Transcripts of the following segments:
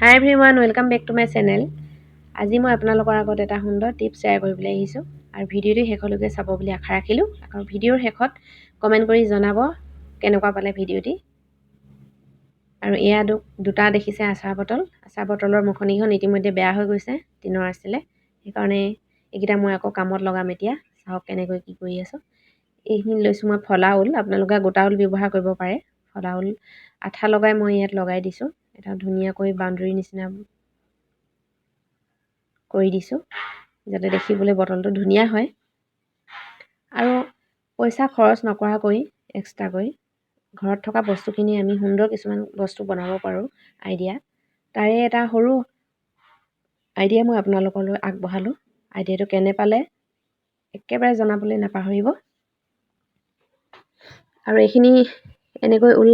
High everyone, welcome back to my channel. আজি মই আপোনালোকৰ আগত এটা সুন্দৰ টিপছ শ্বেয়াৰ কৰিবলৈ আহিছোঁ আৰু ভিডিঅ'টো শেষলৈকে চাব বুলি আশা ৰাখিলোঁ। আৰু ভিডিঅ'ৰ শেষত কমেণ্ট কৰি জনাব কেনেকুৱা পালে ভিডিঅ'টি। আৰু এয়া দুটা দেখিছে আচাৰ বটলৰ মুখনিখন ইতিমধ্যে বেয়া হৈ গৈছে, টিনৰ আছিলে। সেইকাৰণে এইকেইটা মই আকৌ কামত লগাম এতিয়া। চাওক কেনেকৈ কি কৰি আছোঁ। এইখিনি লৈছোঁ মই ফলা ঊল, আপোনালোকে গোটা ঊল ব্যৱহাৰ কৰিব পাৰে। ফলা ঊল আঠা লগাই মই ইয়াত লগাই দিছোঁ। এটা ধুনীয়াকৈ বাউণ্ডেৰী নিচিনা কৰি দিছোঁ যাতে দেখিবলৈ বটলটো ধুনীয়া হয়। আৰু পইচা খৰচ নকৰাকৈ এক্সট্ৰাকৈ ঘৰত থকা বস্তুখিনি আমি সুন্দৰ কিছুমান বস্তু বনাব পাৰোঁ। তাৰে এটা সৰু আইডিয়া মই আপোনালোকলৈ আগবঢ়ালোঁ। আইডিয়াটো কেনে পালে একেবাৰে জনাবলৈ নাপাহৰিব। আৰু এইখিনি এনেকৈ ঊল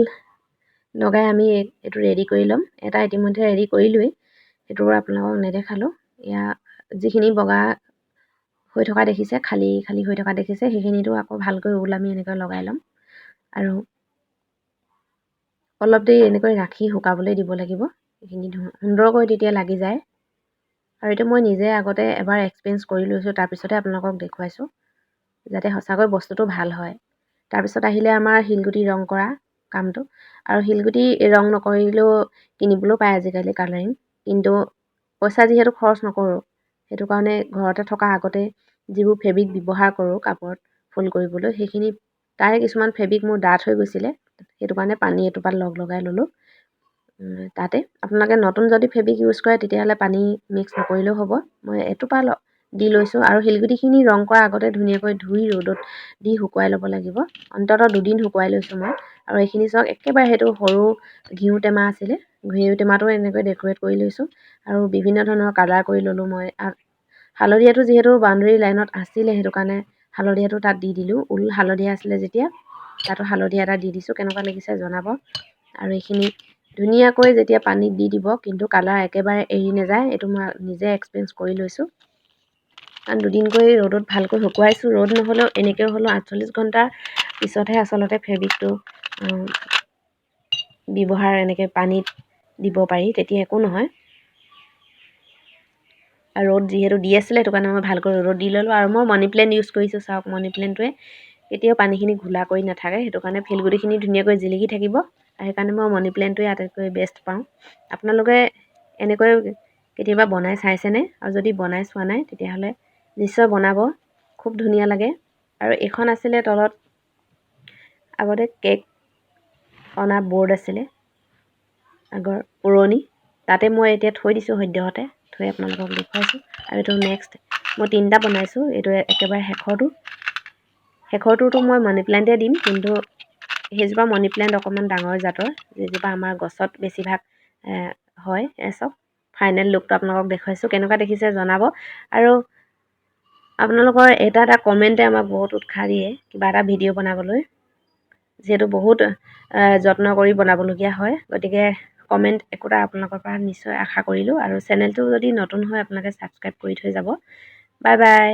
লগাই আমি এইটো ৰেডি কৰি ল'ম। এটা ইতিমধ্যে ৰেডি কৰিলোৱেই, সেইটো আপোনালোকক নেদেখালোঁ। এয়া যিখিনি বগা হৈ থকা দেখিছে, খালী হৈ থকা দেখিছে, সেইখিনিতো আকৌ ভালকৈ ঊল আমি এনেকৈ লগাই ল'ম। আৰু অলপ দেৰি এনেকৈ ৰাখি শুকাবলৈ দিব লাগিব। এইখিনি সুন্দৰকৈ তেতিয়া লাগি যায়। আৰু এইটো মই নিজে আগতে এবাৰ এক্সপিৰিয়েঞ্চ কৰি লৈছোঁ, তাৰপিছতে আপোনালোকক দেখুৱাইছোঁ যাতে সঁচাকৈ বস্তুটো ভাল হয়। তাৰপিছত আহিলে আমাৰ শিলগুটি ৰং কৰা কামটো। আৰু শিলগুটি ৰং নকৰিলেও কিনিবলৈও পায় আজিকালি কালাৰিং, কিন্তু পইচা যিহেতু খৰচ নকৰোঁ, সেইটো কাৰণে ঘৰতে থকা আগতে যিবোৰ ফেব্ৰিক ব্যৱহাৰ কৰোঁ কাপোৰত ফুল কৰিবলৈ, সেইখিনি তাৰে কিছুমান ফেব্ৰিক মোৰ ডাঠ হৈ গৈছিলে। সেইটো কাৰণে পানী এটোপাল লগাই ল'লোঁ তাতে। আপোনালোকে নতুন যদি ফেব্ৰিক ইউজ কৰে তেতিয়াহ'লে পানী মিক্স নকৰিলেও হ'ব। মই এটোপাল দি লৈছোঁ। আৰু শিলগুটিখিনি ৰং কৰা আগতে ধুনীয়াকৈ ধুই ৰ'দত দি শুকুৱাই ল'ব লাগিব। অন্ততঃ 2 দিন শুকুৱাই লৈছোঁ মই। আৰু এইখিনি চাওক একেবাৰে সেইটো সৰু ঘিউ টেমা আছিলে, ঘিউ টেমাটো এনেকৈ ডেক'ৰেট কৰি লৈছোঁ। আৰু বিভিন্ন ধৰণৰ কালাৰ কৰি ল'লোঁ মই। হালধীয়াটো যিহেতু বাউণ্ডেৰী লাইনত আছিলে, সেইটো কাৰণে হালধীয়াটো তাত দি দিলোঁ। ঊল হালধীয়া আছিলে যেতিয়া, তাতো হালধীয়া এটা দি দিছোঁ। কেনেকুৱা লাগিছে জনাব। আৰু এইখিনি ধুনীয়াকৈ যেতিয়া পানীত দি দিব, কিন্তু কালাৰ একেবাৰে এৰি নাযায়। এইটো মই নিজে এক্সপিৰিয়েঞ্চ কৰি লৈছোঁ। কাৰণ 2 দিনকৈ ৰ'দত ভালকৈ শুকুৱাইছোঁ। ৰ'দ নহ'লেও এনেকৈ হ'লেও 48 ঘণ্টাৰ পিছতহে আচলতে ফেব্ৰিকটো ব্যৱহাৰ এনেকৈ পানীত দিব পাৰি, তেতিয়া একো নহয়। আৰু ৰ'দ যিহেতু দি আছিলে, সেইটো কাৰণে মই ভালকৈ ৰ'দত দি ল'লোঁ। আৰু মই মানি প্লেণ্ট ইউজ কৰিছোঁ। চাওক মানি প্লেণ্টটোৱে কেতিয়াও পানীখিনি ঘোলা কৰি নাথাকে, সেইটো কাৰণে শিলগুটিখিনি ধুনীয়াকৈ জিলিকি থাকিব। আৰু সেইকাৰণে মই মানি প্লেণ্টটোৱে আটাইতকৈ বেষ্ট পাওঁ। আপোনালোকে এনেকৈ কেতিয়াবা বনাই চাইছেনে? আৰু যদি বনাই চোৱা নাই তেতিয়াহ'লে নিশ্চয় বনাব, খুব ধুনীয়া লাগে। আৰু এইখন আছিলে তলত আগতে কেক অনা বৰ্ড আছিলে আগৰ পুৰণি, তাতে মই এতিয়া থৈ দিছোঁ সদ্যহতে, থৈ আপোনালোকক দেখুৱাইছোঁ। আৰু এইটো নেক্সট মই 3টা বনাইছোঁ। এইটো একেবাৰে শেষৰটোতো মই মানি প্লেণ্টে দিম, কিন্তু সেইজোপা মানি প্লেণ্ট অকণমান ডাঙৰ জাতৰ, যিজোপা আমাৰ গছত বেছিভাগ হয়। চব ফাইনেল লুকটো আপোনালোকক দেখুৱাইছোঁ, কেনেকুৱা দেখিছে জনাব। আৰু আপোনালোকৰ এটা কমেণ্টে আমাক বহুত উৎসাহ দিয়ে কিবা এটা ভিডিঅ' বনাবলৈ, যিহেতু বহুত যত্ন কৰি বনাবলগীয়া হয়। গতিকে কমেণ্ট একোটা আপোনালোকৰ পৰা নিশ্চয় আশা কৰিলোঁ। আৰু চেনেলটো যদি নতুন হয় আপোনালোকে ছাবস্ক্ৰাইব কৰি থৈ যাব। Bye bye.